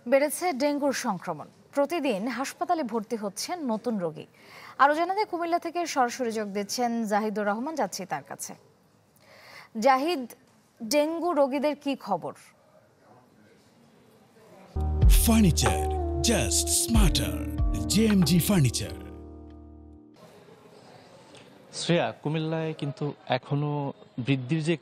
বেড়েছে ডেঙ্গুর সংক্রমণ। প্রতিদিন হাসপাতালে ভর্তি হচ্ছেন নতুন রোগী। আরো জানাতে কুমিল্লা থেকে সরাসরি যোগ দিচ্ছেন জাহিদুর রহমান, যাচ্ছি তার কাছে। জাহিদ, ডেঙ্গু রোগীদের কি খবর? Furniture just smarter, JMG furniture. Shreya, কুমিল্লায় কিন্তু এখনো বৃদ্ধির যে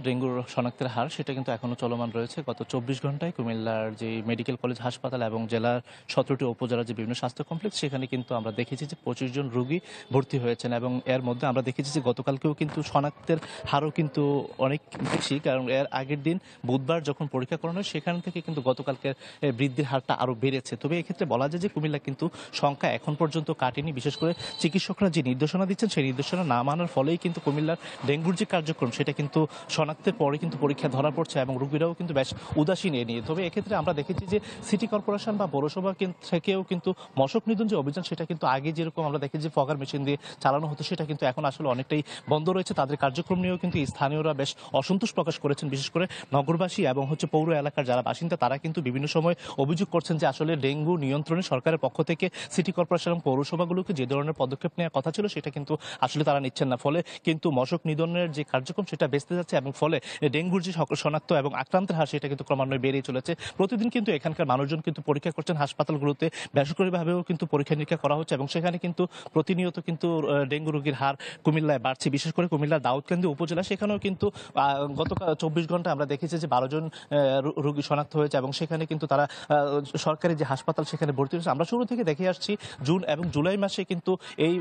ডেঙ্গুর শনাক্তের হার সেটা কিন্তু এখনো চলমান রয়েছে। গত 24 ঘন্টায় কুমিল্লার যে মেডিকেল কলেজ হাসপাতাল এবং জেলার 17টি উপজেলার যে বিভিন্ন স্বাস্থ্য কমপ্লেক্স সেখানে কিন্তু আমরা দেখেছি যে 25 জন রোগী ভর্তি হয়েছেন এবং এর মধ্যে আমরা দেখেছি যে গতকালকেও কিন্তু শনাক্তের হারও কিন্তু অনেক বেশি, কারণ এর আগের দিন বুধবার যখন পরীক্ষা করানো হয় সেখান থেকে কিন্তু গতকালকের বৃদ্ধির হারটা আরও বেড়েছে। তবে এক্ষেত্রে বলা যায় যে কুমিল্লা কিন্তু সংখ্যা এখন পর্যন্ত কাটেনি। বিশেষ করে চিকিৎসকরা যে নির্দেশনা দিচ্ছেন সেই নির্দেশনা না মানার ফলেই কিন্তু কুমিল্লার ডেঙ্গুর যে কার্যক্রম সেটা কিন্তু শনাক্তের পরে কিন্তু পরীক্ষা ধরা পড়ছে এবং রোগীরাও কিন্তু বেশ উদাসীন এ নিয়ে। তবে এক্ষেত্রে আমরা দেখেছি যে সিটি কর্পোরেশন বা পৌরসভা থেকেও কিন্তু মশক নিধন যে অভিযান সেটা কিন্তু আগে যেরকম আমরা দেখি যে ফগার মেশিন দিয়ে চালানো হতো সেটা কিন্তু এখন আসলে অনেকটাই বন্ধ রয়েছে। তাদের কার্যক্রম নিয়েও কিন্তু স্থানীয়রা বেশ অসন্তোষ প্রকাশ করেছেন। বিশেষ করে নগরবাসী এবং পৌর এলাকার যারা বাসিন্দা তারা কিন্তু বিভিন্ন সময় অভিযোগ করছেন যে আসলে ডেঙ্গু নিয়ন্ত্রণে সরকারের পক্ষ থেকে সিটি কর্পোরেশন এবং পৌরসভাগুলোকে যে ধরনের পদক্ষেপ নেওয়ার কথা ছিল সেটা কিন্তু আসলে তারা নিচ্ছেন না। ফলে কিন্তু মশক নিধনের যে কার্যক্রম সেটা বেঁচতে যাচ্ছে এবং ফলে ডেঙ্গুর যে শনাক্ত এবং আক্রান্তের হার সেটা কিন্তু ক্রমান্বয়ে বেড়েই চলেছে। প্রতিদিন কিন্তু এখানকার মানুষজন কিন্তু পরীক্ষা করছেন হাসপাতালগুলোতে, বেসরকারিভাবেও কিন্তু পরীক্ষা নিরীক্ষা করা হচ্ছে এবং সেখানে কিন্তু প্রতিনিয়ত কিন্তু ডেঙ্গু রোগীর হার কুমিল্লায় বাড়ছে। বিশেষ করে কুমিল্লার দাউদকান্দি উপজেলা সেখানেও কিন্তু গত 24 ঘন্টা আমরা দেখেছি যে 12 জন রোগী শনাক্ত হয়েছে এবং সেখানে কিন্তু তারা সরকারি যে হাসপাতাল সেখানে ভর্তি হয়েছে। আমরা শুরু থেকে দেখে আসছি জুন এবং জুলাই মাসে কিন্তু এই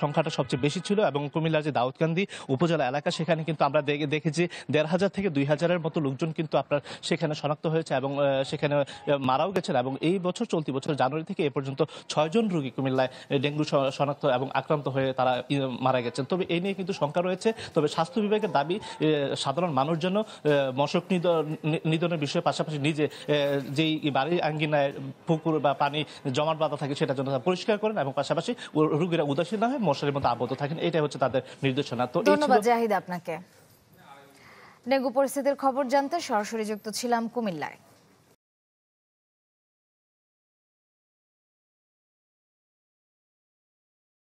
সংখ্যাটা সবচেয়ে বেশি ছিল এবং কুমিল্লার যে দাউদকান্দি উপজেলা এলাকা সেখানে কিন্তু আমরা দেখেছি 1,500 থেকে 2,000-এর মতো লোকজন কিন্তু আপনার সেখানে শনাক্ত হয়েছে এবং সেখানে মারাও গেছেন এবং এই বছর চলতি বছর জানুয়ারি থেকে এ পর্যন্ত 6 জন রোগী কুমিল্লায় ডেঙ্গু শনাক্ত এবং আক্রান্ত হয়ে তারা মারা গেছেন। তবে এই নিয়ে কিন্তু শঙ্কা রয়েছে। তবে স্বাস্থ্য বিভাগের দাবি সাধারণ মানুষ যেন মশক নিধনের বিষয়ে পাশাপাশি নিজে যেই বাড়ির আঙ্গিনায় পুকুর বা পানি জমাট বাঁধা থাকে সেটা যেন পরিষ্কার করেন এবং পাশাপাশি রোগীরা উদাসীন না হয়ে মশারির মধ্যে আবদ্ধ থাকেন। এটাই হচ্ছে তাদের নির্দেশনা। তো ধন্যবাদ জাহিদ আপনাকে। ডেঙ্গু পরিস্থিতির খবর জানতে সরাসরি যুক্ত ছিলাম কুমিল্লায়।